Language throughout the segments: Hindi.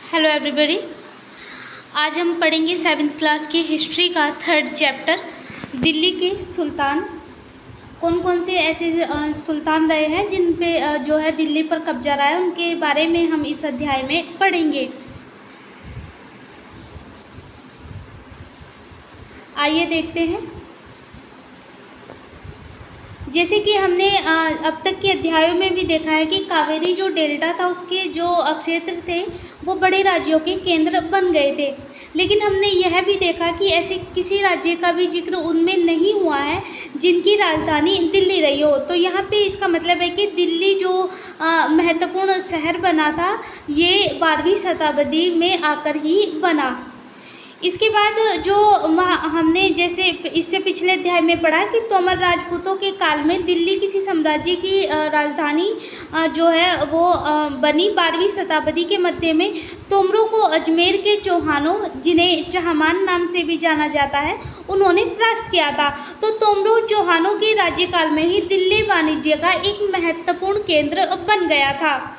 Hello everybody. आज हम पढ़ेंगे 7th क्लास की हिस्ट्री का 3rd चैप्टर, दिल्ली के सुल्तान। कौन कौन से ऐसे सुल्तान रहे हैं जिन पे जो है दिल्ली पर कब्जा रहा है, उनके बारे में हम इस अध्याय में पढ़ेंगे। आइए देखते हैं। जैसे कि हमने अब तक के अध्यायों में भी देखा है कि कावेरी जो डेल्टा था, उसके जो क्षेत्र थे वो बड़े राज्यों के केंद्र बन गए थे। लेकिन हमने यह भी देखा कि ऐसे किसी राज्य का भी जिक्र उनमें नहीं हुआ है जिनकी राजधानी दिल्ली रही हो। तो यहाँ पे इसका मतलब है कि दिल्ली जो महत्वपूर्ण शहर बना था, ये 12वीं शताब्दी में आकर ही बना। इसके बाद जो हमने जैसे इससे पिछले अध्याय में पढ़ा कि तोमर राजपूतों के काल में दिल्ली किसी साम्राज्य की राजधानी जो है वो बनी। 12वीं शताब्दी के मध्य में तोमरों को अजमेर के चौहानों, जिन्हें चहमान नाम से भी जाना जाता है, उन्होंने परास्त किया था। तो तोमरों चौहानों के राज्यकाल में ही दिल्ली वाणिज्य का एक महत्वपूर्ण केंद्र बन गया था।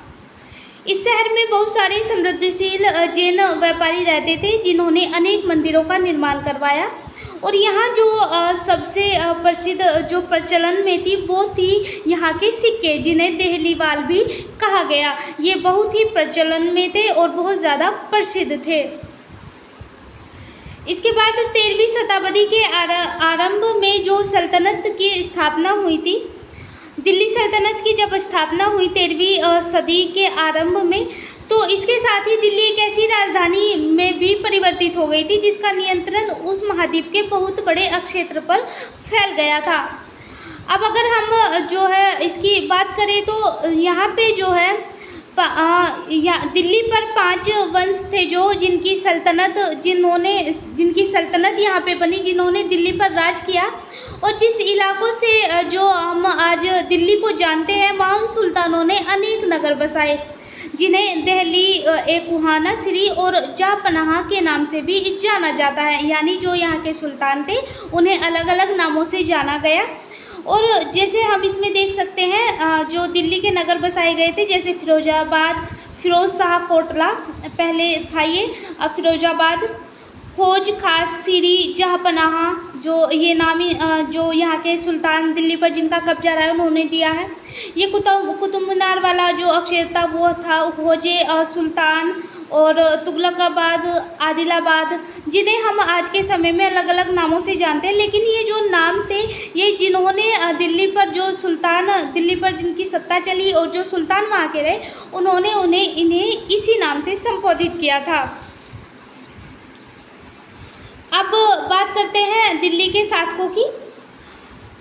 इस शहर में बहुत सारे समृद्धिशील जैन व्यापारी रहते थे, जिन्होंने अनेक मंदिरों का निर्माण करवाया। और यहाँ जो सबसे प्रसिद्ध जो प्रचलन में थी वो थी यहाँ के सिक्के, जिन्हें देहलीवाल भी कहा गया। ये बहुत ही प्रचलन में थे और बहुत ज़्यादा प्रसिद्ध थे। इसके बाद 13वीं शताब्दी के आरंभ में जो सल्तनत की स्थापना हुई थी, दिल्ली सल्तनत की जब स्थापना हुई 13वीं सदी के आरंभ में, तो इसके साथ ही दिल्ली एक ऐसी राजधानी में भी परिवर्तित हो गई थी जिसका नियंत्रण उस महाद्वीप के बहुत बड़े क्षेत्र पर फैल गया था। अब अगर हम जो है इसकी बात करें तो यहाँ पे जो है दिल्ली पर 5 वंश थे जो जिनकी सल्तनत यहाँ पे बनी, जिन्होंने दिल्ली पर राज किया। और जिस इलाकों से जो हम आज दिल्ली को जानते हैं, वहाँ उन सुल्तानों ने अनेक नगर बसाए, जिन्हें दिल्ली, एकूहाना, श्री और जहाँपनाह के नाम से भी जाना जाता है। यानी जो यहाँ के सुल्तान थे उन्हें अलग अलग नामों से जाना गया। और जैसे हम इसमें देख सकते हैं जो दिल्ली के नगर बसाए गए थे, जैसे फिरोजाबाद, फिरोज शाह कोटला पहले था ये, फिरोजाबाद, हौज खास, श्री, जहाँपनाह, जो ये नामी जो यहाँ के सुल्तान दिल्ली पर जिनका कब्जा रहा है उन्होंने दिया है। ये कुतुब मीनार वाला जो अक्षर था वो था हौजे सुल्तान, और तुगलकाबाद, आदिलाबाद, जिन्हें हम आज के समय में अलग अलग नामों से जानते हैं। लेकिन ये जो नाम थे, ये जिन्होंने दिल्ली पर जो सुल्तान, दिल्ली पर जिनकी सत्ता चली और जो सुल्तान वहाँ के रहे, उन्होंने इन्हें इसी नाम से संबोधित किया था। अब बात करते हैं दिल्ली के शासकों की।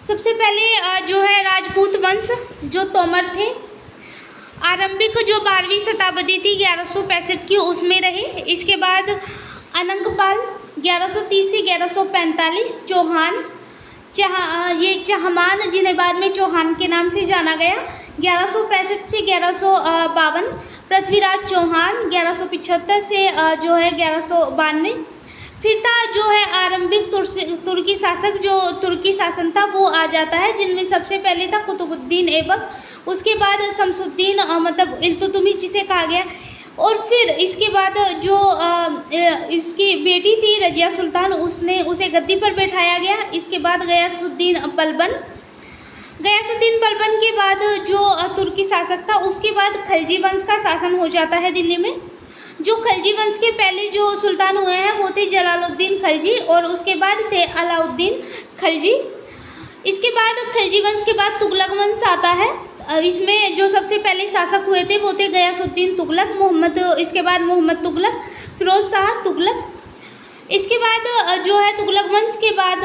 सबसे पहले जो है राजपूत वंश, जो तोमर थे, आरंभिक जो 12वीं शताब्दी थी 1165 की, उसमें रहे। इसके बाद अनंगपाल 1130 से 1145, चौहान, ये चहमान, जिन्हें बाद में चौहान के नाम से जाना गया, 1165 से 1152, पृथ्वीराज चौहान 1175 से जो है 1192। फिर था जो है आरंभिक तुर्की शासक, जो तुर्की शासन था वो आ जाता है, जिनमें सबसे पहले था कुतुबुद्दीन ऐबक, उसके बाद शमसुद्दीन मतलब इल्तुतमिश जिसे कहा गया, और फिर इसके बाद जो इसकी बेटी थी रजिया सुल्तान, उसे गद्दी पर बैठाया गया। इसके बाद गयासुद्दीन बलबन के बाद जो तुर्की शासक था, उसके बाद खलजी वंश का शासन हो जाता है दिल्ली में। जो खलजी वंश के पहले जो सुल्तान हुए हैं वो थे जलालुद्दीन खलजी, और उसके बाद थे अलाउद्दीन खलजी। इसके बाद खलजी वंश के बाद तुगलक वंश आता है। इसमें जो सबसे पहले शासक हुए थे वो थे गयासुद्दीन तुगलक, इसके बाद मोहम्मद तुगलक, फिरोज शाह तुगलक। इसके बाद जो है तुगलक वंश के बाद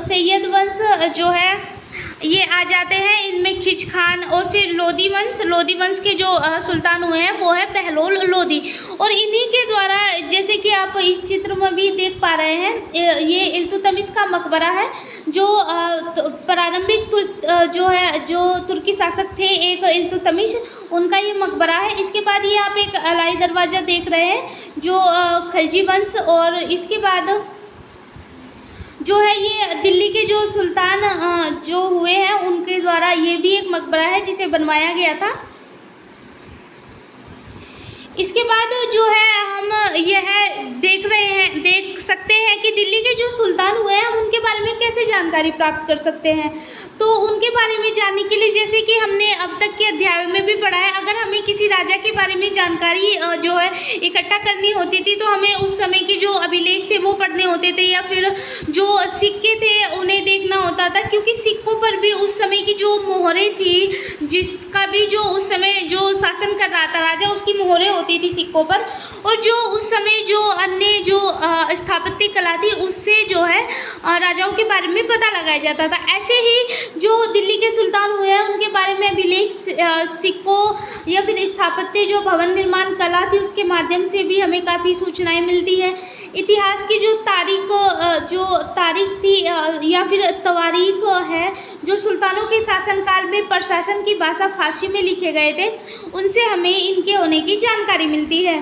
सैयद वंश जो है ये आ जाते हैं, इनमें खिज खान, और फिर लोधी वंश के जो सुल्तान हुए हैं वो है बहलोल लोधी। और इन्हीं के द्वारा, जैसे कि आप इस चित्र में भी देख पा रहे हैं, ये इल्तुतमिश का मकबरा है, जो प्रारंभिक जो तुर्की शासक थे एक इल्तुतमिश, उनका ये मकबरा है। इसके बाद ये आप एक अलाई दरवाज़ा देख रहे हैं जो खलजी वंश, और इसके बाद जो है ये दिल्ली के जो सुल्तान जो हुए हैं उनके द्वारा ये भी एक मकबरा है जिसे बनवाया गया था। इसके बाद जो है हम यह देख सकते हैं कि दिल्ली के जो सुल्तान हुए हैं हम उनके बारे में कैसे जानकारी प्राप्त कर सकते हैं। तो उनके बारे में जानने के लिए, जैसे कि हमने अब तक के अध्यायों में भी पढ़ा है, अगर हमें किसी राजा के बारे में जानकारी जो है इकट्ठा करनी होती थी तो हमें उस समय के जो अभिलेख थे वो पढ़ने होते थे, या फिर जो सिक्के थे उन्हें देखना होता था, क्योंकि सिक्कों पर भी उस समय की जो मोहरें थी, जिसका भी जो उस समय जो शासन कर रहा था राजा, उसकी मोहरें होती थी सिक्कों पर, और जो उस समय जो अन्य जो स्थापत्य कला थी उससे जो है राजाओं के बारे में पता लगाया जाता था। ऐसे ही जो दिल्ली के सुल्तान हुए हैं उनके बारे में अभिलेख सिक्कों या फिर स्थापत्य जो भवन निर्माण कला थी उसके माध्यम से भी हमें काफ़ी सूचनाएं मिलती है। इतिहास की जो तारीख थी या फिर तवारीख है, जो सुल्तानों के शासनकाल में प्रशासन की भाषा फारसी में लिखे गए थे, उनसे हमें इनके होने की जानकारी मिलती है।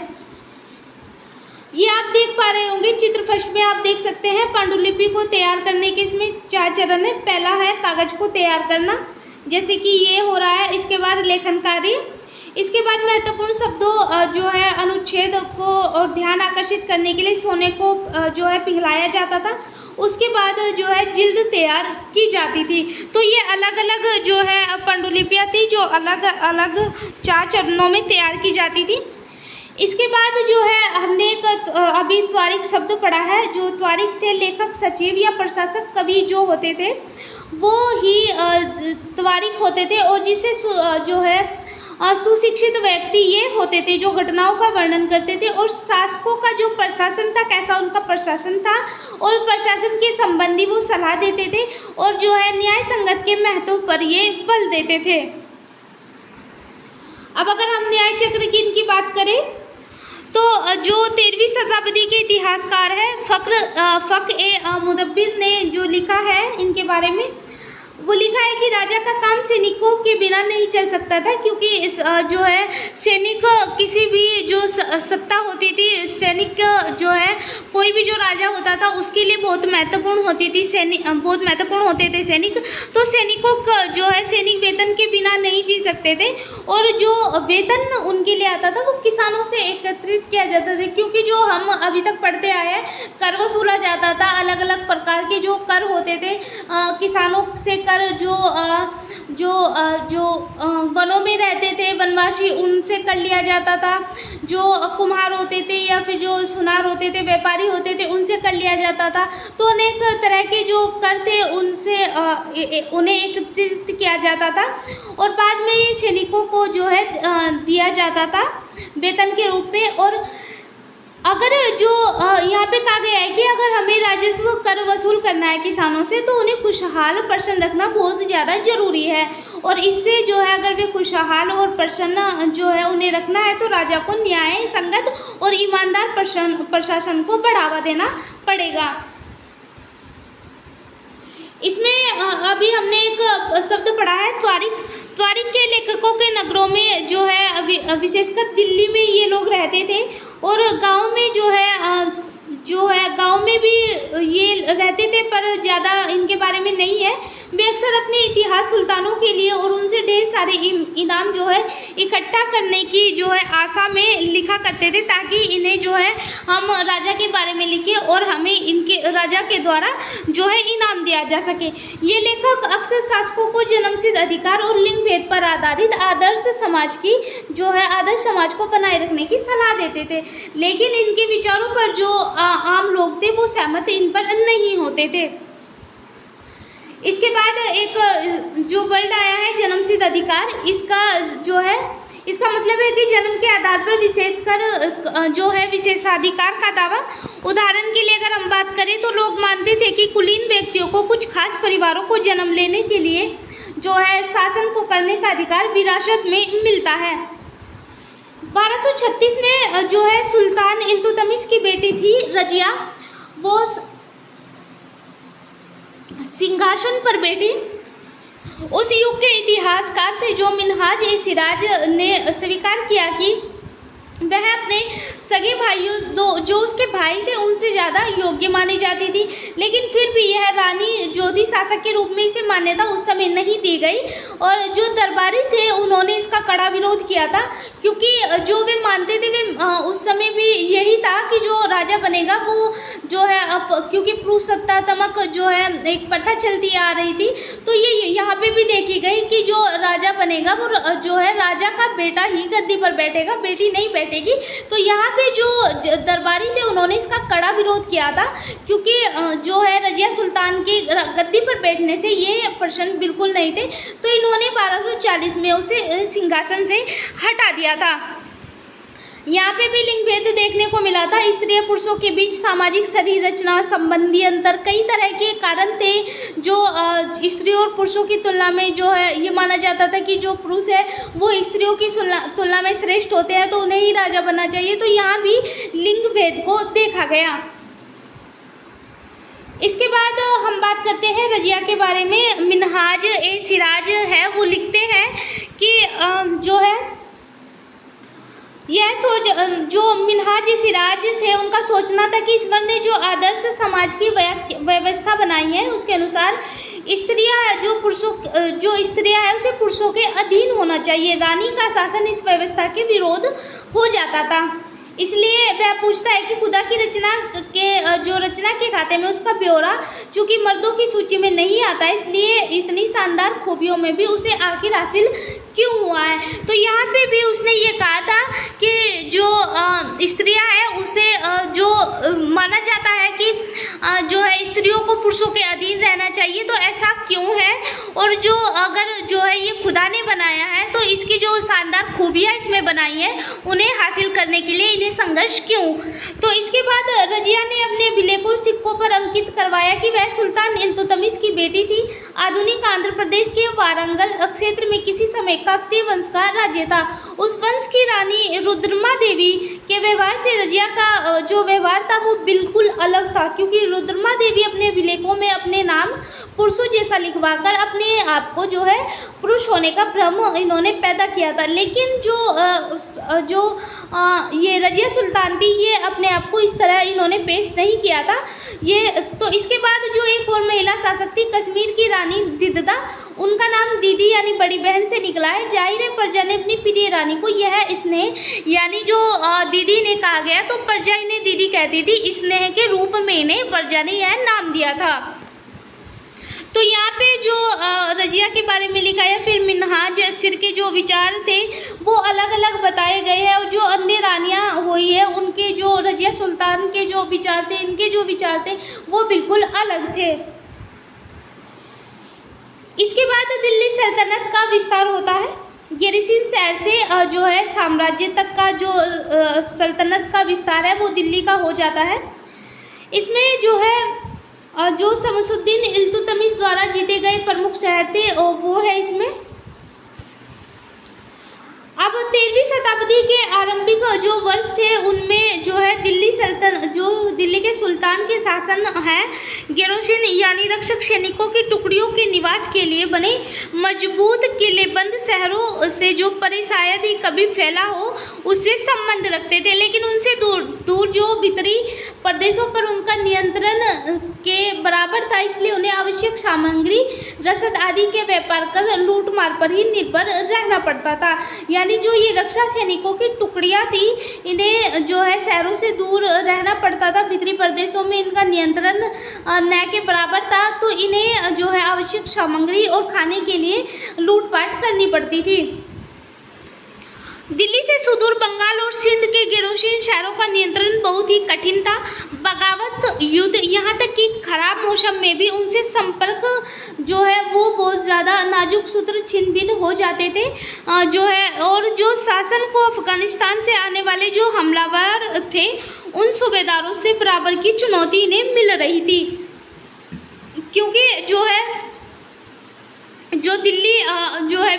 ये आप देख पा रहे होंगे चित्र फर्स्ट में, आप देख सकते हैं पांडुलिपि को तैयार करने के इसमें 4 चरण है। पहला है कागज को तैयार करना, जैसे कि ये हो रहा है। इसके बाद लेखन कार्य, इसके बाद महत्वपूर्ण शब्दों जो है अनुच्छेद को और ध्यान आकर्षित करने के लिए सोने को जो है पिघलाया जाता था। उसके बाद जो है जिल्द तैयार की जाती थी। तो ये अलग अलग जो है पांडुलिपियाँ थी जो अलग अलग 4 चरणों में तैयार की जाती थी। इसके बाद जो है हमने एक अभी त्वारिख शब्द पढ़ा है। जो त्वारिख थे लेखक, सचिव या प्रशासक, कवि जो होते थे वो ही त्वारिख होते थे, और जिसे जो है सुशिक्षित व्यक्ति ये होते थे जो घटनाओं का वर्णन करते थे, और शासकों का जो प्रशासन था, कैसा उनका प्रशासन था और प्रशासन के संबंधी वो सलाह देते थे, और जो है न्याय संगत के महत्व पर ये बल देते थे। अब अगर हम न्याय चक्र की इनकी बात करें तो जो 13वीं शताब्दी के इतिहासकार है फ़ख-ए-मुदब्बिर ने जो लिखा है इनके बारे में, वो लिखा है कि राजा का काम सैनिकों के बिना नहीं चल सकता था, क्योंकि इस जो है सैनिक किसी भी जो सत्ता होती थी, सैनिक जो है कोई भी जो राजा होता था उसके लिए बहुत महत्वपूर्ण होती थी, बहुत महत्वपूर्ण होते थे सैनिक। तो सैनिकों का जो है सैनिक वेतन के बिना नहीं जी सकते थे, और जो वेतन उनके लिए आता था वो किसानों से एकत्रित किया जाता था, क्योंकि जो हम अभी तक पढ़ते आए हैं कर वसूला जाता था। अलग अलग प्रकार के जो कर होते थे किसानों से कर, जो वनों में रहते थे वनवासी उनसे कर लिया जाता था, जो कुम्हार होते थे या फिर जो सुनार होते थे, व्यापारी होते थे, उनसे कर लिया जाता था। तो अनेक तरह के जो कर थे उनसे उन्हें एकत्रित किया जाता था, और बाद में ये सैनिकों को जो है दिया जाता था वेतन के रूप में। और अगर जो यहाँ पे कहा गया है कि अगर हमें राजस्व कर वसूल करना है किसानों से तो उन्हें खुशहाल प्रसन्न रखना बहुत ज़्यादा ज़रूरी है, और इससे जो है अगर वे खुशहाल और प्रसन्न जो है उन्हें रखना है तो राजा को न्याय संगत और ईमानदार प्रशासन को बढ़ावा देना पड़ेगा। इसमें अभी हमने एक शब्द पढ़ा है त्वारिख। त्वारिख के लेखकों के नगरों में जो है विशेषकर दिल्ली में ये लोग रहते थे, और गांव में जो है गांव में भी ये रहते थे, पर ज़्यादा इनके बारे में नहीं है। वे अक्सर अपने इतिहास सुल्तानों के लिए और उनसे ढेर सारे इनाम जो है इकट्ठा करने की जो है आशा में लिखा करते थे, ताकि इन्हें जो है हम राजा के बारे में लिखें और हमें इनके राजा के द्वारा जो है इनाम दिया जा सके। ये लेखक अक्सर शासकों को जन्मसिद्ध अधिकार और लिंग भेद पर आधारित आदर्श समाज को बनाए रखने की सलाह देते थे, लेकिन इनके विचारों पर जो आम लोग थे वो सहमत इन पर नहीं होते थे। इसके बाद एक जो वर्ड आया है जन्मसिद्ध अधिकार, इसका मतलब है कि जन्म के आधार पर विशेषकर जो है विशेषाधिकार का दावा। उदाहरण के लिए अगर हम बात करें तो लोग मानते थे कि कुलीन व्यक्तियों को कुछ खास परिवारों को जन्म लेने के लिए जो है शासन को करने का अधिकार विरासत में मिलता है। 1236 में जो है सुल्तान इल्तुतमिश की बेटी थी रजिया, वो सिंहासन पर बैठी। उस युग के इतिहासकार थे जो मिन्हाज ए सिराज ने स्वीकार किया कि वह अपने सगे भाइयों जो उसके भाई थे उनसे ज़्यादा योग्य मानी जाती थी, लेकिन फिर भी यह रानी जोधी शासक के रूप में इसे मान्यता उस समय नहीं दी गई, और जो दरबारी थे उन्होंने इसका कड़ा विरोध किया था, क्योंकि जो वे मानते थे वे उस समय भी यही यही था कि जो राजा बनेगा वो जो है अब क्योंकि पुरुष सत्तात्मक जो है एक प्रथा चलती आ रही थी, तो ये यहाँ पे भी देखी गई कि जो राजा बनेगा वो जो है राजा का बेटा ही गद्दी पर बैठेगा, बेटी नहीं बैठेगी। तो यहाँ पे जो दरबारी थे उन्होंने इसका कड़ा विरोध किया था, क्योंकि जो है रजिया सुल्तान की गद्दी पर बैठने से ये प्रसन्न बिल्कुल नहीं थे। तो इन्होंने 1240 में उसे सिंहासन से हटा दिया था। यहाँ पे भी लिंग भेद देखने को मिला था। स्त्री और पुरुषों के बीच सामाजिक शरीर रचना संबंधी अंतर, कई तरह के कारण थे जो स्त्रियों और पुरुषों की तुलना में जो है ये माना जाता था कि जो पुरुष है वो स्त्रियों की तुलना में श्रेष्ठ होते हैं, तो उन्हें ही राजा बनना चाहिए। तो यहाँ भी लिंग भेद को देखा गया। इसके बाद हम बात करते हैं रजिया के बारे में। मिनहाज ए सिराज है वो लिखते हैं कि जो है यह सोच जो मिनहाज सिराज थे उनका सोचना था कि ईश्वर ने जो आदर्श समाज की व्यवस्था बनाई है उसके अनुसार जो स्त्रियां है उसे पुरुषों के अधीन होना चाहिए। रानी का शासन इस व्यवस्था के विरोध हो जाता था, इसलिए वह पूछता है कि खुदा की रचना के खाते में उसका ब्यौरा चूँकि मर्दों की सूची में नहीं आता, इसलिए इतनी शानदार खूबियों में भी उसे आखिर हासिल क्यों हुआ है। तो यहाँ पे भी उसने ये कहा था कि जो स्त्रियां हैं उसे जो माना जाता है कि जो है स्त्रियों को पुरुषों के अधीन रहना चाहिए, तो ऐसा क्यों है, और जो अगर जो है ये खुदा ने बनाया है तो इसकी जो शानदार खूबियाँ इसमें बनाई हैं उन्हें हासिल करने के लिए इन्हें संघर्ष क्यों। तो इसके बाद रजिया ने अपने बिलेकुर सिक्कों पर अंकित करवाया कि वह सुल्तान इल्तुतमिश की बेटी थी। आधुनिक आंध्र प्रदेश के वारंगल क्षेत्र में किसी समय काकतीय वंश का राज्य था। उस वंश की रानी रुद्रमा देवी के व्यवहार से रजिया का जो व्यवहार था वो बिल्कुल अलग था, क्योंकि रुद्रमा देवी अपने अभिलेखों में अपने नाम पुरुषों जैसा लिखवाकर अपने आप को जो है पुरुष होने का भ्रम इन्होंने पैदा किया था। लेकिन जो ये रजिया सुल्तान थी ये अपने आप को इस तरह इन्होंने पेश नहीं किया था। ये तो इसके बाद जो एक और महिला शासक थी कश्मीर की रानी दिद्दा, उनका नाम दीदी यानी बड़ी बहन से निकला है। जाहिर है प्रजा ने अपनी प्रिय रानी को यह स्नेह यानी जो दीदी ने कहा गया, तो प्रजा इन्हें दीदी कहती थी, स्नेह के रूप में इन्हें प्रजा ने यह नाम दिया था। तो यहाँ पे जो रजिया के बारे में लिखा है, फिर मिनहाज सिर के जो विचार थे वो अलग अलग बताए गए हैं, और जो अन्य रानियाँ हुई है उनके जो रजिया सुल्तान के जो विचार थे, इनके जो विचार थे वो बिल्कुल अलग थे। इसके बाद दिल्ली सल्तनत का विस्तार होता है। गेरिसिन शहर से जो है साम्राज्य तक का जो सल्तनत का विस्तार है वो दिल्ली का हो जाता है। इसमें जो है जो शमसुद्दीन इल्तुतमिश द्वारा जीते गए प्रमुख शहर थे और वो है इसमें। अब 13वीं शताब्दी के आरंभिक जो वर्ष थे उनमें जो है दिल्ली के सुल्तान के शासन है गेरोसिन यानी रक्षक सैनिकों की टुकड़ियों के निवास के लिए बने मजबूत किलेबंद शहरों से जो परे शायद ही कभी फैला हो उससे संबंध रखते थे, लेकिन उनसे दूर जो भीतरी प्रदेशों पर उनका नियंत्रण के बराबर था, इसलिए उन्हें आवश्यक सामग्री रसद आदि के व्यापार कर लूट मार पर ही निर्भर रहना पड़ता था। यानी जो ये रक्षा सैनिकों की टुकड़ियाँ थी इन्हें जो है शहरों से दूर रहना पड़ता था, भीतरी प्रदेशों में इनका नियंत्रण न के बराबर था, तो इन्हें जो है आवश्यक सामग्री और खाने के लिए लूटपाट करनी पड़ती थी। दिल्ली से सुदूर बंगाल और सिंध के गेरोसिन शहरों का नियंत्रण बहुत ही कठिन था। बगावत युद्ध यहाँ तक कि खराब मौसम में भी उनसे संपर्क जो है वो बहुत ज़्यादा नाजुक सूत्र छिन्न भिन्न हो जाते थे जो है, और जो शासन को अफगानिस्तान से आने वाले जो हमलावर थे उन सूबेदारों से बराबर की चुनौती इन्हें मिल रही थी, क्योंकि जो है जो दिल्ली जो है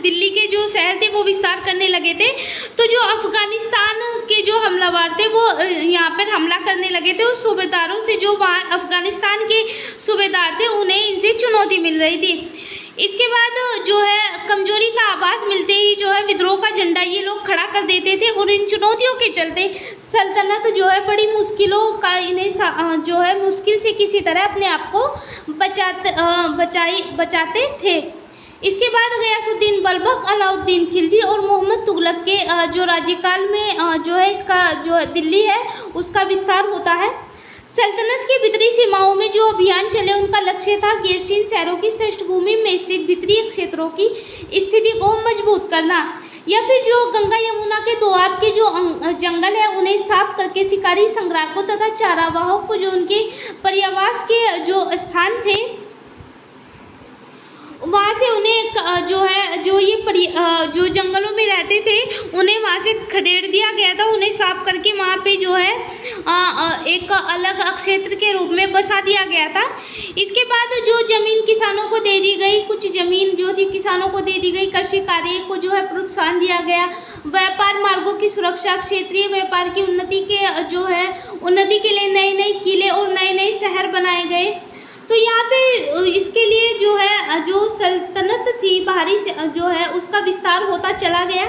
दिल्ली के जो शहर थे वो विस्तार करने लगे थे, तो जो अफगानिस्तान के जो हमलावर थे वो यहाँ पर हमला करने लगे थे। उस सूबेदारों से जो वहाँ अफगानिस्तान के सूबेदार थे उन्हें इनसे चुनौती मिल रही थी। इसके बाद जो है कमजोरी का आभास मिलते ही जो है विद्रोह का झंडा ये लोग खड़ा कर देते थे, और इन चुनौतियों के चलते सल्तनत जो है बड़ी मुश्किलों का इन्हें जो है मुश्किल से किसी तरह अपने आप को बचाते थे। इसके बाद गयासुद्दीन बलबक, अलाउद्दीन खिलजी और मोहम्मद तुगलक के जो राज्यकाल में जो है इसका जो दिल्ली है उसका विस्तार होता है। सल्तनत की भीतरी सीमाओं में जो अभियान चले उनका लक्ष्य था गैरसीन शहरों की पृष्ठभूमि में स्थित भीतरी क्षेत्रों की स्थिति को मजबूत करना, या फिर जो गंगा यमुना के दोआब के जो जंगल है उन्हें साफ करके शिकारी संग्राहकों तथा चारावाहों को जो उनके पर्यावास के जो स्थान थे वहाँ से उन्हें जो है जो ये जो जंगलों में रहते थे उन्हें वहाँ से खदेड़ दिया गया था। उन्हें साफ करके वहाँ पे जो है एक अलग क्षेत्र के रूप में बसा दिया गया था। इसके बाद जो ज़मीन किसानों को दे दी गई, कुछ ज़मीन जो थी किसानों को दे दी गई, कृषि कार्य को जो है प्रोत्साहन दिया गया, व्यापार मार्गों की सुरक्षा, क्षेत्रीय व्यापार की उन्नति के जो है उन्नति के लिए नए नए किले और नए नए शहर बनाए गए। तो यहाँ पे इसके लिए जो है जो सल्तनत थी बाहरी से जो है उसका विस्तार होता चला गया।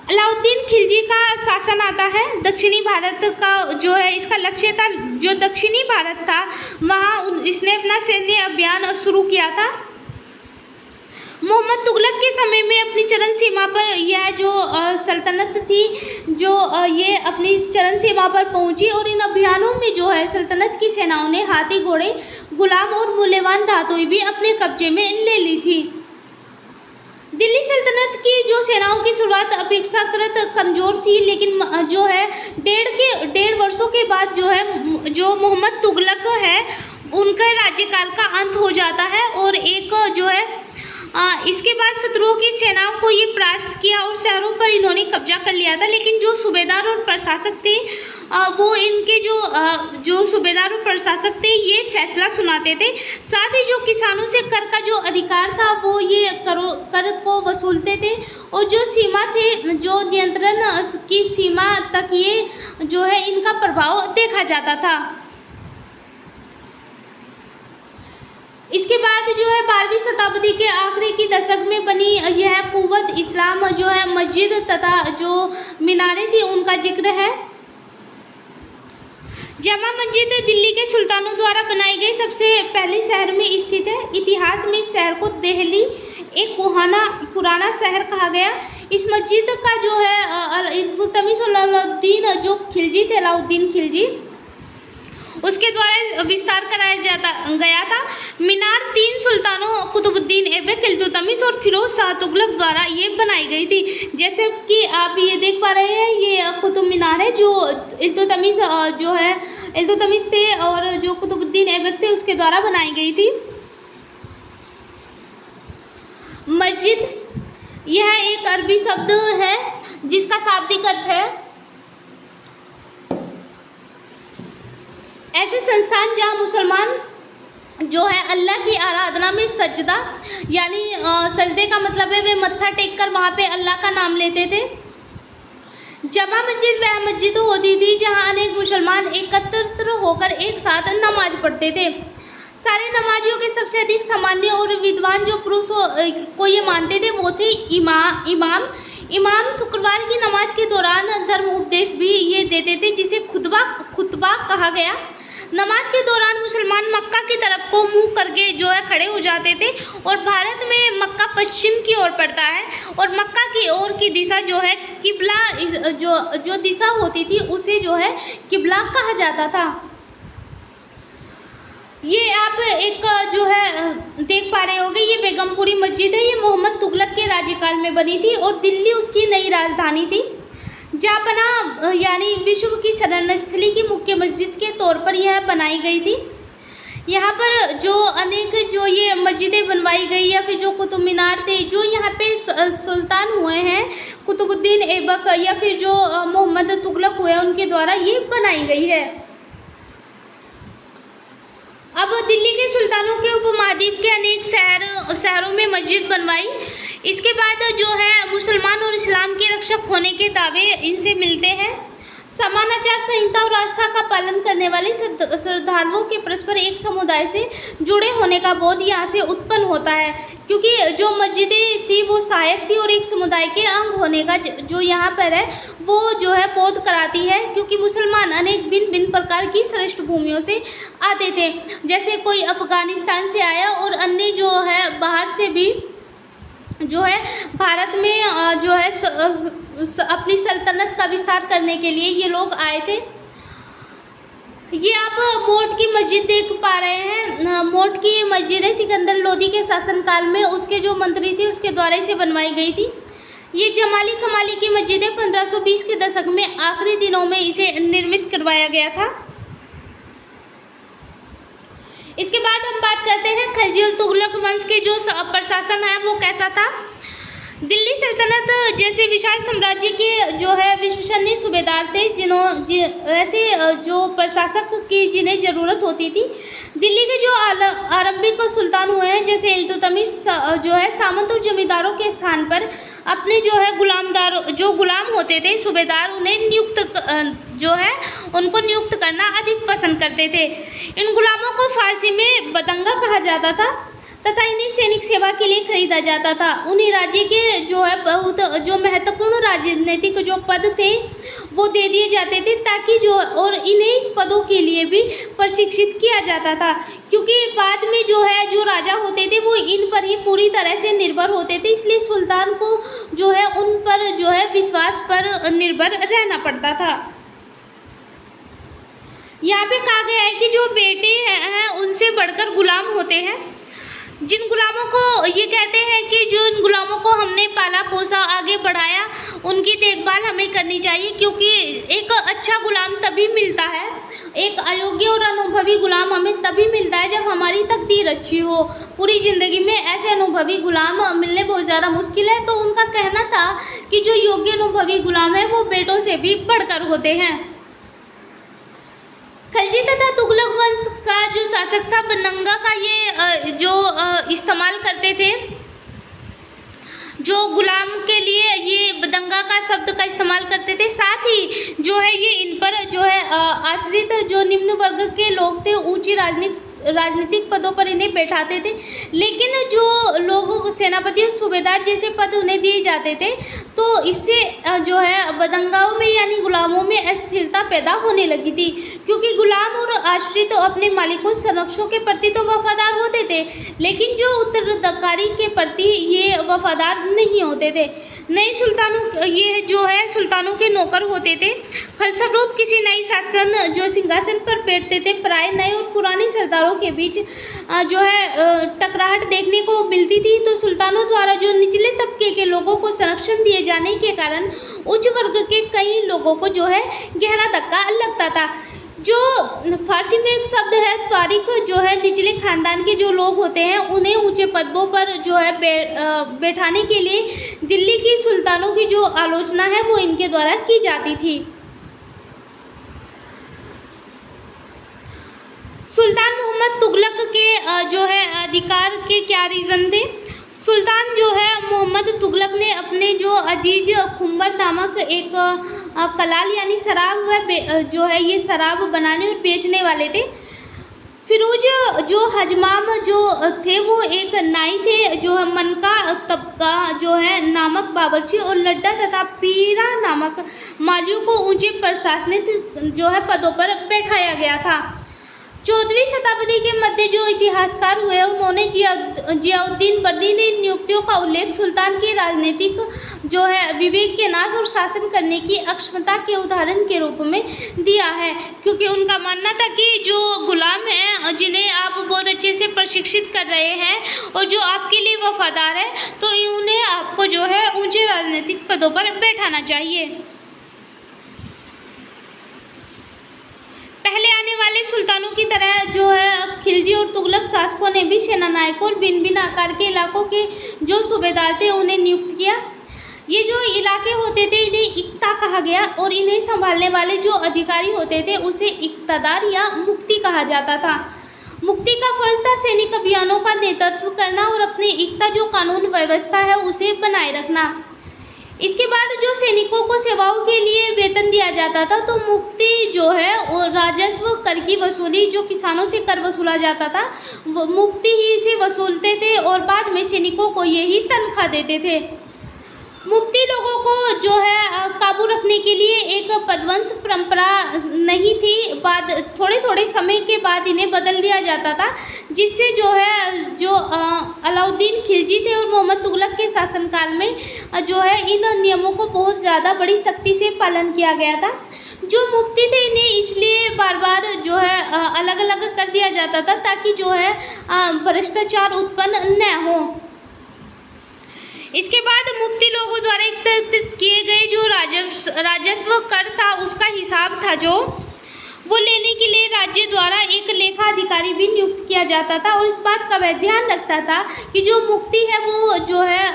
अलाउद्दीन खिलजी का शासन आता है। दक्षिणी भारत का जो है इसका लक्ष्य था, जो दक्षिणी भारत था वहाँ इसने अपना सैन्य अभियान शुरू किया था। मोहम्मद तुगलक के समय में अपनी चरम सीमा पर यह जो सल्तनत थी जो ये अपनी चरम सीमा पर पहुंची और इन अभियानों में जो है सल्तनत की सेनाओं ने हाथी, घोड़े, गुलाम और मूल्यवान धातुएं भी अपने कब्जे में ले ली थी। दिल्ली सल्तनत की जो सेनाओं की शुरुआत अपेक्षाकृत कमज़ोर थी, लेकिन जो है डेढ़ वर्षों के बाद जो है जो मोहम्मद तुगलक है उनका राज्यकाल का अंत हो जाता है और एक जो है इसके बाद शत्रुओं की सेनाओं को ये परास्त किया और शहरों पर इन्होंने कब्जा कर लिया था। लेकिन जो सूबेदार और प्रशासक थे वो इनके जो सूबेदार और प्रशासक थे ये फैसला सुनाते थे। साथ ही जो किसानों से कर का जो अधिकार था वो ये कर को वसूलते थे और जो सीमा थे जो नियंत्रण की सीमा तक ये जो है इनका प्रभाव देखा जाता था। इसके बाद जो है 12वीं शताब्दी के आखिरी की दशक में बनी यह कुव्वत इस्लाम जो है मस्जिद तथा जो मीनारें थी उनका जिक्र है। जामा मस्जिद दिल्ली के सुल्तानों द्वारा बनाई गई सबसे पहले शहर में स्थित है। इतिहास में इस शहर को दिल्ली एक पुराना शहर कहा गया। इस मस्जिद का जो है इल्तुतमिश अलाउद्दीन जो खिलजी थे, अलाउद्दीन खिलजी, उसके द्वारा विस्तार कराया गया था। मीनार 3 सुल्तानों कुतुबुद्दीन ऐबक, इल्तुतमिश और फिरोज शाह तुगलक द्वारा ये बनाई गई थी। जैसे कि आप ये देख पा रहे हैं ये कुतुब मीनार है जो इल्तुतमिश जो है इल्तुतमिश थे और जो कुतुबुद्दीन ऐबक थे उसके द्वारा बनाई गई थी। मस्जिद यह एक अरबी शब्द है जिसका शाब्दिक अर्थ है ऐसे संस्थान जहाँ मुसलमान जो है अल्लाह की आराधना में सजदा यानी सजदे का मतलब है वे मत्था टेक कर वहाँ पे अल्लाह का नाम लेते थे। जमा मस्जिद वह मस्जिद होती थी जहाँ अनेक मुसलमान एकत्र होकर एक साथ नमाज पढ़ते थे। सारे नमाजियों के सबसे अधिक सामान्य और विद्वान जो पुरुष को ये मानते थे वो थे इमाम शुक्रवार की नमाज के दौरान धर्म उपदेश भी ये देते थे जिसे खुतबा कहा गया। नमाज के दौरान मुसलमान मक्का की तरफ को मुंह करके जो है खड़े हो जाते थे और भारत में मक्का पश्चिम की ओर पड़ता है और मक्का की ओर की दिशा जो है किबला जो दिशा होती थी उसे जो है किबला कहा जाता था। ये आप एक जो है देख पा रहे होंगे ये बेगमपुरी मस्जिद है। ये मोहम्मद तुगलक के राज्यकाल में बनी थी और दिल्ली उसकी नई राजधानी थी। जापना यानी विश्व की शरणस्थली की मुख्य मस्जिद के तौर पर यह बनाई गई थी। यहाँ पर जो अनेक जो ये मस्जिदें बनवाई गई या फिर जो कुतुब मीनार थे जो यहाँ पे सुल्तान हुए हैं कुतुबुद्दीन ऐबक या फिर जो मोहम्मद तुगलक हुए उनके द्वारा ये बनाई गई है। अब दिल्ली के सुल्तानों के उपमहाद्वीप के अनेक शहरों में मस्जिद बनवाई। इसके बाद जो है मुसलमान और इस्लाम के रक्षक होने के दावे इनसे मिलते हैं। समानाचार संहिता और आस्था का पालन करने वाले श्रद्धालुओं के परस्पर एक समुदाय से जुड़े होने का बोध यहाँ से उत्पन्न होता है क्योंकि जो मस्जिदें थी वो सहायक थी और एक समुदाय के अंग होने का जो यहाँ पर है वो जो है बोध कराती है क्योंकि मुसलमान अनेक भिन्न प्रकार की श्रेष्ठ भूमियों से आते थे। जैसे कोई अफ़गानिस्तान से आया और अन्य जो है बाहर से भी जो है भारत में जो है अपनी सल्तनत का विस्तार करने के लिए ये लोग आए थे। ये आप मोट की मस्जिद देख पा रहे हैं। मोट की ये मस्जिद है सिकंदर लोदी के शासनकाल में उसके जो मंत्री थे उसके द्वारा इसे बनवाई गई थी। ये जमाली कमाली की मस्जिद है। 1520 के दशक में आखिरी दिनों में इसे निर्मित करवाया गया था। इसके बाद हम बात करते हैं खलजी और तुगलक वंश के जो प्रशासन है वो कैसा था। दिल्ली सल्तनत जैसे विशाल साम्राज्य के जो है विश्वसनीय सूबेदार थे ऐसे जो प्रशासक की जिन्हें ज़रूरत होती थी। दिल्ली के जो आरंभिक सुल्तान हुए हैं जैसे इल्तुतमिश जो है सामंत और जमींदारों के स्थान पर अपने जो है गुलाम होते थे सूबेदार उन्हें उनको नियुक्त करना अधिक पसंद करते थे। इन गुलामों को फारसी में बदंगा कहा जाता था तथा इन्हें सैनिक सेवा के लिए खरीदा जाता था। उन्हें राज्य के जो है बहुत जो महत्वपूर्ण राजनीतिक जो पद थे वो दे दिए जाते थे ताकि और इन्हें इस पदों के लिए भी प्रशिक्षित किया जाता था, क्योंकि बाद में जो राजा होते थे वो इन पर ही पूरी तरह से निर्भर होते थे। इसलिए सुल्तान को जो है उन पर जो है विश्वास पर निर्भर रहना पड़ता था। यहाँ पे कहा गया है कि जो बेटे हैं उनसे बढ़कर गुलाम होते हैं। जिन गुलामों को ये कहते हैं कि जो इन गुलामों को हमने पाला पोसा आगे बढ़ाया उनकी देखभाल हमें करनी चाहिए, क्योंकि एक अच्छा गुलाम तभी मिलता है, एक अयोग्य और अनुभवी गुलाम हमें तभी मिलता है जब हमारी तकदीर अच्छी हो। पूरी ज़िंदगी में ऐसे अनुभवी गुलाम मिलने बहुत ज़्यादा मुश्किल है। तो उनका कहना था कि जो योग्य अनुभवी गुलाम है वो बेटों से भी बढ़कर होते हैं। खलजी तथा तुगलक वंश का जो शासक था बदंगा का ये जो इस्तेमाल करते थे जो गुलाम के लिए ये बदंगा का शब्द का इस्तेमाल करते थे। साथ ही जो है ये इन पर जो है आश्रित जो निम्न वर्ग के लोग थे ऊंची राजनीतिक पदों पर इन्हें बैठाते थे, लेकिन जो लोग सेनापति और सूबेदार जैसे पद उन्हें दिए जाते थे तो इससे जो है बदंगाओं में यानी गुलामों में अस्थिरता पैदा होने लगी थी, क्योंकि गुलाम और आश्रित अपने मालिकों संरक्षकों के प्रति तो वफादार होते थे लेकिन जो उत्तराधिकारी के प्रति ये वफादार नहीं होते थे। नए सुल्तानों ये जो है सुल्तानों के नौकर होते थे। फलस्वरूप किसी नई शासन जो सिंहासन पर बैठते थे प्राय नए और पुराने सरदारों के बीच जो है टकराहट देखने को मिलती थी। तो सुल्तानों द्वारा जो निचले तबके के लोगों को संरक्षण दिए जाने के कारण उच्च वर्ग के कई लोगों को जो है गहरा धक्का लगता था। जो फारसी में एक शब्द है तारिक, जो है निचले खानदान के जो लोग होते हैं उन्हें ऊंचे पदों पर जो है बैठाने के लिए दिल्ली की सुल्तानों की जो आलोचना है वो इनके द्वारा की जाती थी। सुल्तान मोहम्मद तुगलक के जो है अधिकार के क्या रीज़न थे। सुल्तान जो है मोहम्मद तुगलक ने अपने जो अजीज खुम्बर नामक एक कलाल यानी शराब जो है ये शराब बनाने और बेचने वाले थे। फिरोज जो हजमाम जो थे वो एक नाई थे। जो है मनका तबका जो है नामक बावर्ची और लड्डा तथा पीरा नामक मालियों को ऊंचे प्रशासनिक जो है पदों पर बैठाया गया था। 14वीं शताब्दी के मध्य जो इतिहासकार हुए उन्होंने जियाउद्दीन बर्दी ने नियुक्तियों का उल्लेख सुल्तान के राजनीतिक जो है विवेक के नाश और शासन करने की अक्षमता के उदाहरण के रूप में दिया है, क्योंकि उनका मानना था कि जो गुलाम हैं जिन्हें आप बहुत अच्छे से प्रशिक्षित कर रहे हैं और जो आपके लिए वफादार है तो उन्हें आपको जो है ऊंचे राजनीतिक पदों पर बैठाना चाहिए। पहले आने वाले सुल्तानों की तरह जो है खिलजी और तुगलक शासकों ने भी सेनानायकों और भिन्न भिन्न आकार के इलाकों के जो सूबेदार थे उन्हें नियुक्त किया। ये जो इलाके होते थे इन्हें इक्ता कहा गया और इन्हें संभालने वाले जो अधिकारी होते थे उसे इक्तादार या मुफ्ती कहा जाता था। मुफ्ती का फर्ज था सैनिक अभियानों का नेतृत्व करना और अपने इक्ता जो कानून व्यवस्था है उसे बनाए रखना। इसके बाद जो सैनिकों को सेवाओं के लिए वेतन दिया जाता था तो मुफ्ती जो है वो राजस्व कर की वसूली जो किसानों से कर वसूला जाता था वो मुफ्ती ही इसे वसूलते थे और बाद में सैनिकों को यही तनख्वाह देते थे। मुफ्ती लोगों को जो है काबू रखने के लिए एक पदवंश परंपरा नहीं थी। बाद थोड़े थोड़े समय के बाद इन्हें बदल दिया जाता था, जिससे जो है जो अलाउद्दीन खिलजी थे और मोहम्मद तुगलक के शासनकाल में जो है इन नियमों को बहुत ज़्यादा बड़ी सख्ती से पालन किया गया था। जो मुफ्ती थे इन्हें इसलिए बार बार जो है अलग अलग कर दिया जाता था ताकि जो है भ्रष्टाचार उत्पन्न न हो। इसके बाद मुफ्ती लोगों द्वारा एकत्रित किए गए जो राजस्व कर था उसका हिसाब था जो वो लेने के लिए राज्य द्वारा एक लेखा अधिकारी भी नियुक्त किया जाता था और इस बात का वह ध्यान रखता था कि जो मुफ्ती है वो जो है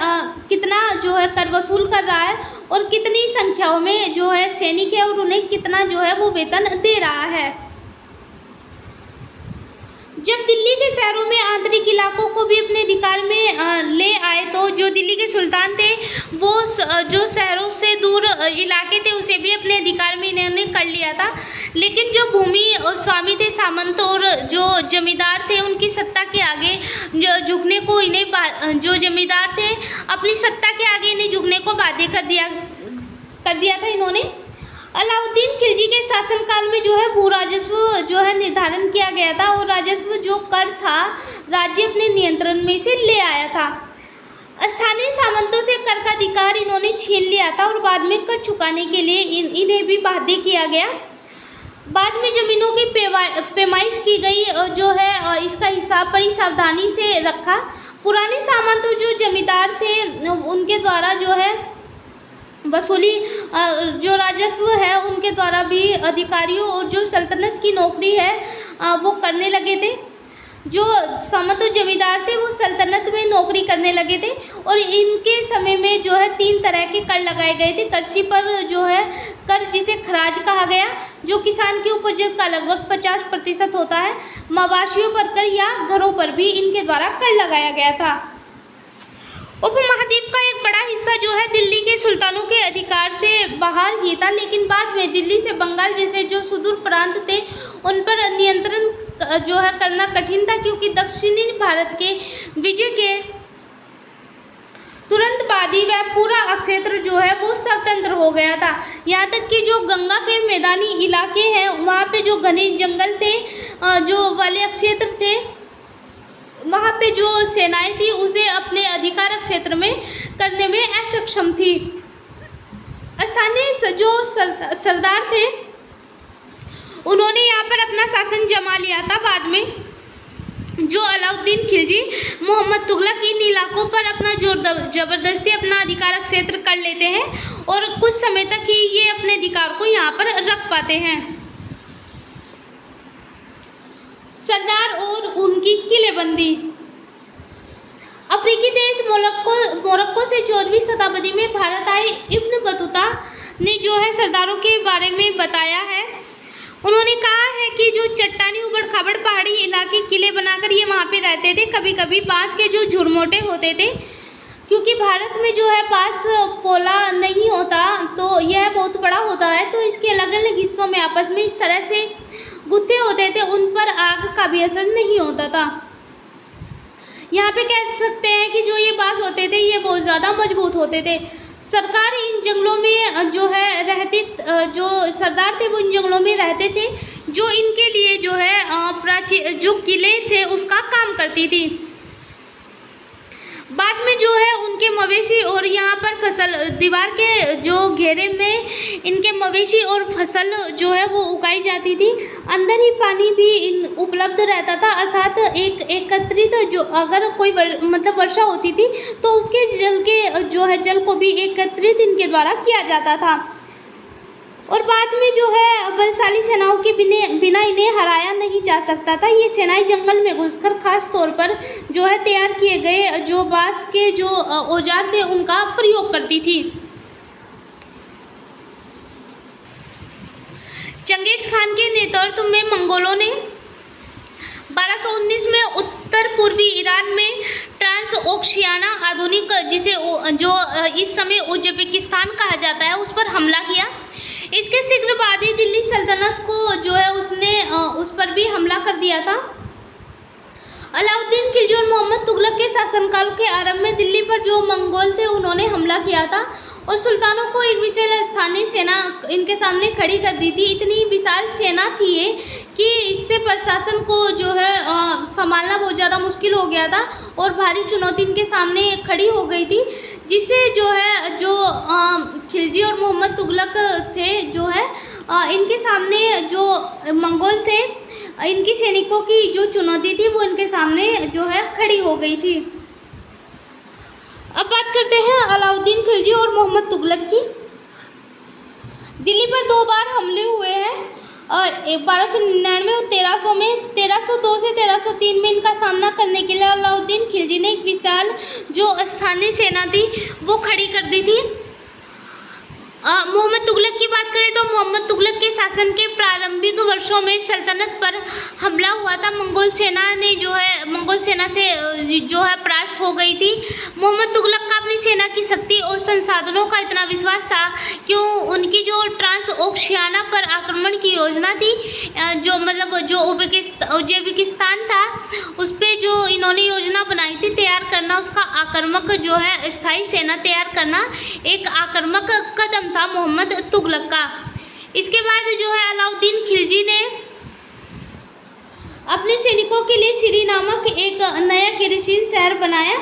कितना जो है कर वसूल कर रहा है और कितनी संख्याओं में जो है सैनिक है और उन्हें कितना जो है वो वेतन दे रहा है। जब दिल्ली के शहरों में आंतरिक इलाकों को भी अपने अधिकार में ले आए तो जो दिल्ली के सुल्तान थे वो जो शहरों से दूर इलाके थे उसे भी अपने अधिकार में इन्होंने कर लिया था। लेकिन जो भूमि और स्वामी थे, सामंत और जो जमींदार थे, उनकी सत्ता के आगे झुकने को इन्हें जो जमींदार थे अपनी सत्ता के आगे इन्हें झुकने को बाध्य कर दिया था इन्होंने। अलाउद्दीन खिलजी के शासनकाल में जो है भू राजस्व जो है निर्धारण किया गया था और राजस्व जो कर था राज्य अपने नियंत्रण में से ले आया था। स्थानीय सामंतों से कर का अधिकार इन्होंने छीन लिया था और बाद में कर चुकाने के लिए इन्हें भी बाध्य किया गया। बाद में जमीनों की पैमाइश की गई जो है इसका हिसाब बड़ी सावधानी से रखा। पुराने सामंत जो जमींदार थे उनके द्वारा जो है वसूली जो राजस्व है उनके द्वारा भी अधिकारियों और जो सल्तनत की नौकरी है वो करने लगे थे। जो सामंत और जमींदार थे वो सल्तनत में नौकरी करने लगे थे और इनके समय में जो है 3 तरह के कर लगाए गए थे। कृषि पर जो है कर जिसे खराज कहा गया, जो किसान की उपज का लगभग 50% होता है। मवाशियों पर कर या घरों पर भी इनके द्वारा कर लगाया गया था। उपमहाद्वीप का एक बड़ा हिस्सा जो है दिल्ली के सुल्तानों के अधिकार से बाहर ही था, लेकिन बाद में दिल्ली से बंगाल जैसे जो सुदूर प्रांत थे उन पर नियंत्रण जो है करना कठिन था, क्योंकि दक्षिणी भारत के विजय के तुरंत बाद ही वह पूरा क्षेत्र जो है वो स्वतंत्र हो गया था। यहाँ तक कि जो गंगा के मैदानी इलाके हैं वहाँ पे जो घने जंगल थे जो वाले क्षेत्र थे वहाँ पे जो सेनाएं थी उसे अपने अधिकार क्षेत्र में करने में असक्षम थी। स्थानीय जो सरदार थे उन्होंने यहाँ पर अपना शासन जमा लिया था। बाद में जो अलाउद्दीन खिलजी, मोहम्मद तुगलक इन इलाकों पर अपना जोर जबरदस्ती अपना अधिकार क्षेत्र कर लेते हैं और कुछ समय तक ही ये अपने अधिकार को यहाँ पर रख पाते हैं। सरदार और उनकी किलेबंदी। अफ्रीकी देश मोरक्को से 14वीं शताब्दी में भारत आए इब्न बतूता ने जो है सरदारों के बारे में बताया है। उन्होंने कहा है कि जो चट्टानी उबड़ खाबड़ पहाड़ी इलाके किले बनाकर ये वहाँ पे रहते थे। कभी कभी बांस के जो झुरमोटे होते थे, क्योंकि भारत में जो है बांस पोला नहीं होता तो यह बहुत बड़ा होता है, तो इसके अलग अलग हिस्सों में आपस में इस तरह से गुत्थे होते थे, उन पर आग का भी असर नहीं होता था। यहाँ पे कह सकते हैं कि जो ये बांस होते थे ये बहुत ज़्यादा मजबूत होते थे। सरकार इन जंगलों में जो है जो सरदार थे वो इन जंगलों में रहते थे, जो इनके लिए जो है प्राचीन जो किले थे उसका काम करती थी। बाद में जो है उनके मवेशी और यहाँ पर फसल दीवार के जो घेरे में इनके मवेशी और फसल जो है वो उगाई जाती थी। अंदर ही पानी भी उपलब्ध रहता था, अर्थात एक एकत्रित जो अगर कोई मतलब वर्षा होती थी तो उसके जल के जो है जल को भी एकत्रित इनके द्वारा किया जाता था। और बाद में जो है बलशाली सेनाओं के बिना इन्हें हराया नहीं जा सकता था। ये सेनाएं जंगल में घुसकर खास तौर पर जो है तैयार किए गए जो बांस के जो औजार थे उनका प्रयोग करती थी। चंगेज खान के नेतृत्व में मंगोलों ने 1219 में उत्तर पूर्वी ईरान में ट्रांस ओक्शियाना आधुनिक जिसे जो इस समय उज्बेकिस्तान कहा जाता है उस पर हमला किया। इसके शीघ्र बाद ही दिल्ली सल्तनत को जो है उसने उस पर भी हमला कर दिया था। अलाउद्दीन खिलजी और मोहम्मद तुगलक के शासनकाल के आरंभ में दिल्ली पर जो मंगोल थे उन्होंने हमला किया था और सुल्तानों को एक विशाल स्थानीय सेना इनके सामने खड़ी कर दी थी। इतनी विशाल सेना थी ये कि इससे प्रशासन को जो है संभालना बहुत ज़्यादा मुश्किल हो गया था और भारी चुनौती इनके सामने खड़ी हो गई थी, जिससे जो है जो खिलजी और मोहम्मद तुगलक थे जो है इनके सामने जो मंगोल थे इनकी सैनिकों की जो चुनौती थी वो इनके सामने जो है खड़ी हो गई थी। अब बात करते हैं अलाउद्दीन खिलजी और मोहम्मद तुगलक की। दिल्ली पर 2 बार हमले हुए हैं, 1299 और 1300 में। 1302 से 1303 में इनका सामना करने के लिए अलाउद्दीन खिलजी ने एक विशाल जो स्थानीय सेना थी वो खड़ी कर दी थी। मोहम्मद तुगलक की बात करें तो मोहम्मद तुगलक के शासन के प्रारंभिक वर्षों में सल्तनत पर हमला हुआ था। मंगोल सेना से जो है परास्त हो गई थी। मोहम्मद तुगलक का अपनी सेना की शक्ति और संसाधनों का इतना विश्वास था कि उनकी जो ट्रांस ओशियाना पर आक्रमण की योजना थी, जो उज्बेकिस्तान था उस पर जो इन्होंने योजना बनाई थी तैयार करना, उसका आक्रामक जो है स्थायी सेना तैयार करना एक आक्रामक कदम था मोहम्मद तुगलक का। इसके बाद जो है अलाउद्दीन खिलजी ने अपने सैनिकों के लिए सिरी नामक एक नया गिरिशीन शहर बनाया।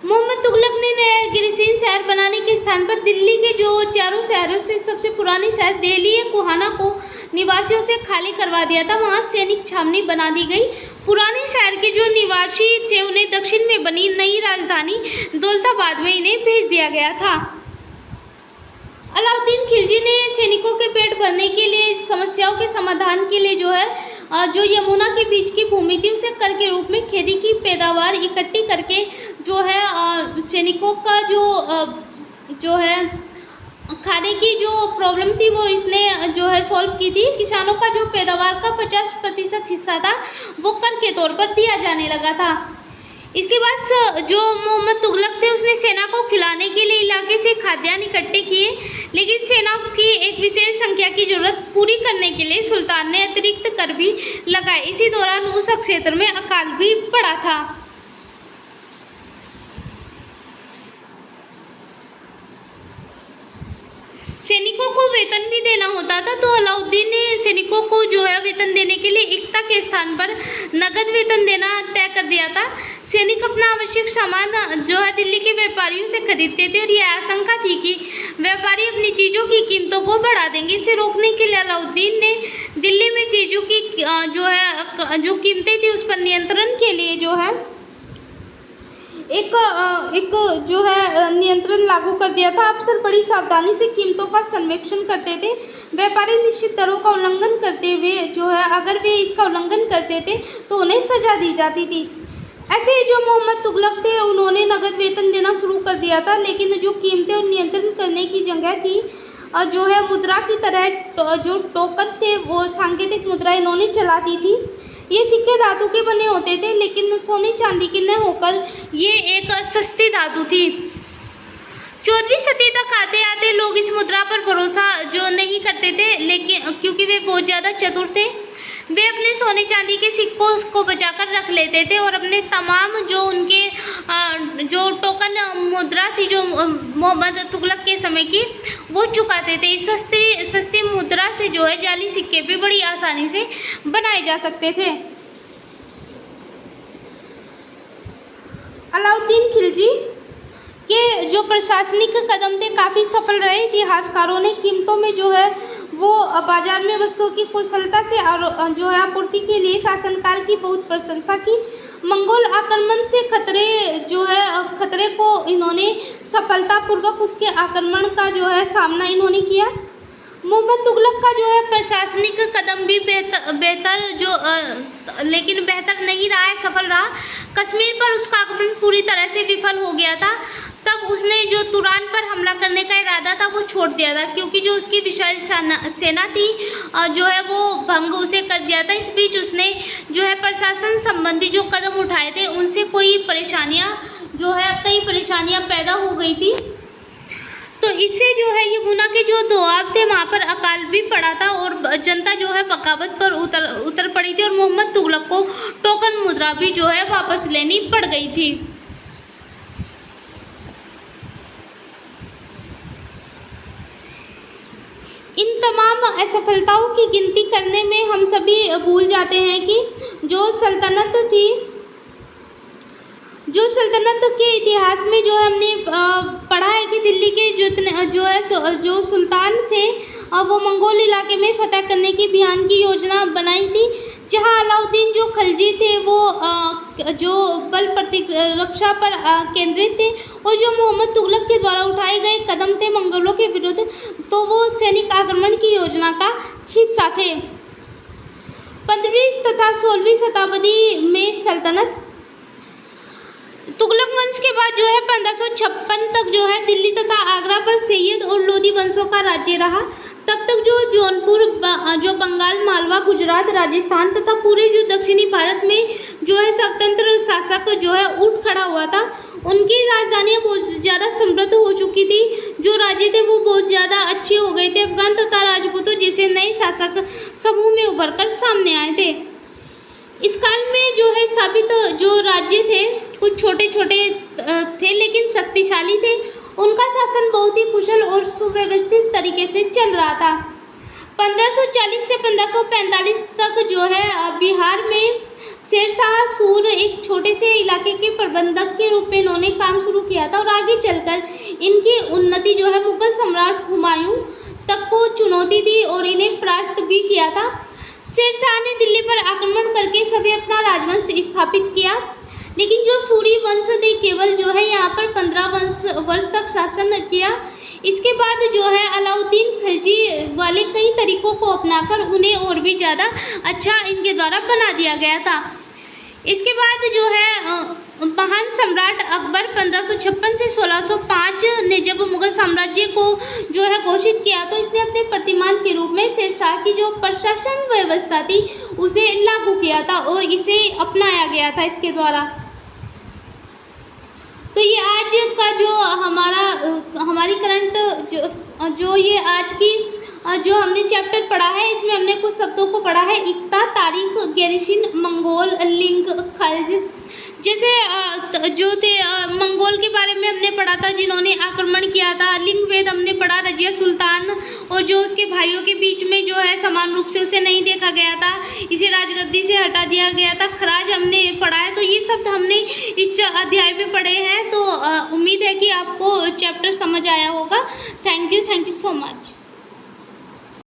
मोहम्मद तुगलक ने नया गिरिशीन शहर बनाने के स्थान पर दिल्ली के जो चारों शहरों से सबसे पुरानी शहर दिल्ली कोहाना को निवासियों से खाली करवा दिया था। वहाँ सैनिक छावनी बना दी गई। पुराने शहर के जो निवासी थे उन्हें दक्षिण में बनी नई राजधानी दौलताबाद में इन्हें भेज दिया गया था। अलाउद्दीन खिलजी ने सैनिकों के पेट भरने के लिए, समस्याओं के समाधान के लिए जो है जो यमुना के बीच की भूमि थी उसे कर के रूप में खेती की पैदावार इकट्ठी करके जो है सैनिकों का जो है खाने की जो प्रॉब्लम थी वो इसने जो है सॉल्व की थी। किसानों का जो पैदावार का 50% हिस्सा था वो कर के तौर पर दिया जाने लगा था। इसके बाद जो मोहम्मद तुगलक थे उसने सेना को खिलाने के लिए इलाके से खाद्यान्न इकट्ठे किए, लेकिन सेना की एक विशेष संख्या की जरूरत पूरी करने के लिए सुल्तान ने अतिरिक्त कर भी लगाए। इसी दौरान उस क्षेत्र में अकाल भी पड़ा था। सैनिकों को वेतन भी देना होता था, तो अलाउद्दीन ने सैनिकों को जो है वेतन देने के लिए एकता के स्थान पर नगद वेतन देना तय कर दिया था। सैनिक अपना आवश्यक सामान जो है दिल्ली के व्यापारियों से खरीदते थे और यह आशंका थी कि व्यापारी अपनी चीज़ों की कीमतों को बढ़ा देंगे। इसे रोकने के लिए अलाउद्दीन ने दिल्ली में चीज़ों की जो कीमतें थी उस पर नियंत्रण के लिए जो है एक जो है नियंत्रण लागू कर दिया था। अफसर बड़ी सावधानी से कीमतों का सर्वेक्षण करते थे। व्यापारी निश्चित दरों का उल्लंघन करते हुए जो है अगर वे इसका उल्लंघन करते थे तो उन्हें सजा दी जाती थी। ऐसे ही जो मोहम्मद तुगलक थे उन्होंने नगद वेतन देना शुरू कर दिया था, लेकिन जो कीमतें और नियंत्रण करने की जगह थी जो है मुद्रा की तरह जो टोकन थे वो सांकेतिक मुद्रा इन्होंने चला दी थी। ये सिक्के धातु के बने होते थे, लेकिन सोने चांदी के न होकर ये एक सस्ती धातु थी। 14वीं सदी तक आते आते लोग इस मुद्रा पर भरोसा जो नहीं करते थे, लेकिन क्योंकि वे बहुत ज़्यादा चतुर थे, वे अपने सोने चांदी के सिक्कों को बचाकर रख लेते थे और अपने तमाम जो उनके जो टोकन मुद्रा थी जो मोहम्मद तुगलक के समय की वो चुकाते थे। इस सस्ती मुद्रा से जो है जाली सिक्के भी बड़ी आसानी से बनाए जा सकते थे। अलाउद्दीन खिलजी के जो प्रशासनिक कदम थे काफ़ी सफल रहे। इतिहासकारों ने कीमतों में जो है वो बाजार में वस्तुओं की कुशलता से जो है आपूर्ति के लिए शासनकाल की बहुत प्रशंसा की। मंगोल आक्रमण से खतरे को इन्होंने सफलतापूर्वक उसके आक्रमण का जो है सामना इन्होंने किया। मोहम्मद तुगलक का जो है प्रशासनिक कदम भी लेकिन बेहतर नहीं रहा है, सफल रहा। कश्मीर पर उसका आक्रमण पूरी तरह से विफल हो गया था। तब उसने जो तुरान पर हमला करने का इरादा था वो छोड़ दिया था, क्योंकि जो उसकी विशाल सेना थी जो है वो भंग उसे कर दिया था। इस बीच उसने जो है प्रशासन संबंधी जो कदम उठाए थे उनसे कई परेशानियां पैदा हो गई थी। तो इससे जो है यमुना के जो दोआब थे वहाँ पर अकाल भी पड़ा था और जनता जो है बगावत पर उतर पड़ी थी और मोहम्मद तुगलक को टोकन मुद्रा भी जो है वापस लेनी पड़ गई थी। इन तमाम असफलताओं की गिनती करने में हम सभी भूल जाते हैं कि जो सल्तनत के इतिहास में जो हमने पढ़ा है कि दिल्ली के जो सुल्तान थे वो मंगोल इलाके में फतह करने की अभियान की योजना बनाई थी, जहां अलाउद्दीन जो खिलजी थे वो जो बल प्रतिरक्षा पर केंद्रित थे और जो मोहम्मद तुगलक के द्वारा उठाए गए कदम थे मंगोलों के विरुद्ध, तो वो सैनिक आक्रमण की योजना का हिस्सा थे। 15वीं तथा 16वीं शताब्दी में सल्तनत तुगलक वंश के बाद जो है 1556 तक जो है दिल्ली तथा आगरा पर सैयद और लोधी वंशों का राज्य रहा। तब तक जो जौनपुर, जो बंगाल, मालवा, गुजरात, राजस्थान तथा पूरे जो दक्षिणी भारत में जो है स्वतंत्र शासक जो है उठ खड़ा हुआ था, उनकी राजधानियाँ बहुत ज़्यादा समृद्ध हो चुकी थी। जो राज्य थे वो बहुत ज़्यादा अच्छे हो गए थे। अफगान तथा राजपूतों जैसे नए शासक समूह में उभर कर सामने आए थे। इस काल में जो है स्थापित जो राज्य थे कुछ छोटे छोटे थे लेकिन शक्तिशाली थे। उनका शासन बहुत ही कुशल और सुव्यवस्थित तरीके से चल रहा था। 1540 से 1545 तक जो है बिहार में शेरशाह सूर एक छोटे से इलाके के प्रबंधक के रूप में इन्होंने काम शुरू किया था और आगे चलकर इनकी उन्नति जो है मुगल सम्राट हुमायूं तक को चुनौती दी और इन्हें परास्त भी किया था। शेरशाह ने दिल्ली पर आक्रमण करके सभी अपना राजवंश स्थापित किया, लेकिन जो सूरी वंश ने केवल जो है यहाँ पर 15 वर्ष तक शासन किया। इसके बाद जो है अलाउद्दीन खिलजी वाले कई तरीकों को अपनाकर उन्हें और भी ज़्यादा अच्छा इनके द्वारा बना दिया गया था। इसके बाद जो है महान सम्राट अकबर 1556 से 1605 ने जब मुगल साम्राज्य को जो है घोषित किया, तो इसने अपने प्रतिमान के रूप में शेरशाह की जो प्रशासन व्यवस्था थी उसे लागू किया था और इसे अपनाया गया था इसके द्वारा। तो ये आज का जो हमारी करंट जो ये आज की जो हमने चैप्टर पढ़ा है, इसमें हमने कुछ शब्दों को पढ़ा है। इक्ता, तारीख, गैरिसिन, मंगोल, लिंग, खल्ज जैसे जो थे मंगोल के बारे में हमने पढ़ा था जिन्होंने आक्रमण किया था। लिंग भेद हमने पढ़ा, रजिया सुल्तान और जो उसके भाइयों के बीच में जो है समान रूप से उसे नहीं देखा गया था, इसे राजगद्दी से हटा दिया गया था। खराज हमने पढ़ा है। तो ये शब्द हमने इस अध्याय में पढ़े हैं। तो उम्मीद है कि आपको चैप्टर समझ आया होगा। Thank you so much.